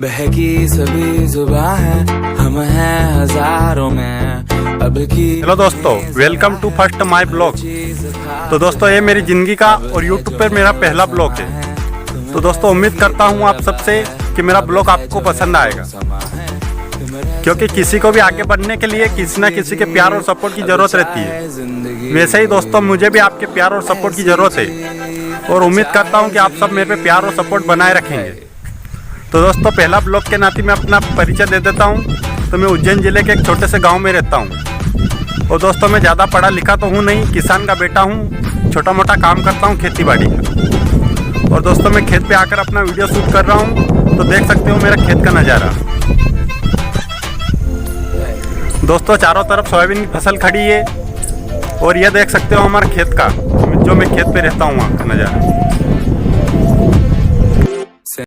बहकी सभी जुबां है, हम हैं हजारों में अब की। हेलो दोस्तों, welcome to first my blog. तो दोस्तों, ये मेरी ज़िंदगी का और यूट्यूब पर मेरा पहला ब्लॉग है। तो दोस्तों, उम्मीद करता हूँ आप सबसे कि मेरा ब्लॉग आपको पसंद आएगा, क्योंकि किसी को भी आगे बढ़ने के लिए किसी न किसी के प्यार और सपोर्ट की ज़रूरत रहती है। वैसे ही दोस्तों, मुझे भी आपके प्यार और सपोर्ट की ज़रूरत है और उम्मीद करता हूँ कि आप सब मेरे पे प्यार और सपोर्ट बनाए रखेंगे। तो दोस्तों, पहला ब्लॉग के नाते मैं अपना परिचय दे देता हूँ। तो मैं उज्जैन ज़िले के एक छोटे से गांव में रहता हूँ और दोस्तों, मैं ज़्यादा पढ़ा लिखा तो हूँ नहीं, किसान का बेटा हूँ, छोटा मोटा काम करता हूँ खेती बाड़ी का। और दोस्तों, मैं खेत पे आकर अपना वीडियो शूट कर रहा हूँ, तो देख सकते हो मेरा खेत का नज़ारा। दोस्तों, चारों तरफ सोयाबीन की फसल खड़ी है और ये देख सकते हो हमारे खेत का, जो मैं खेत पे रहता हूँ, वहाँ का नज़ारा।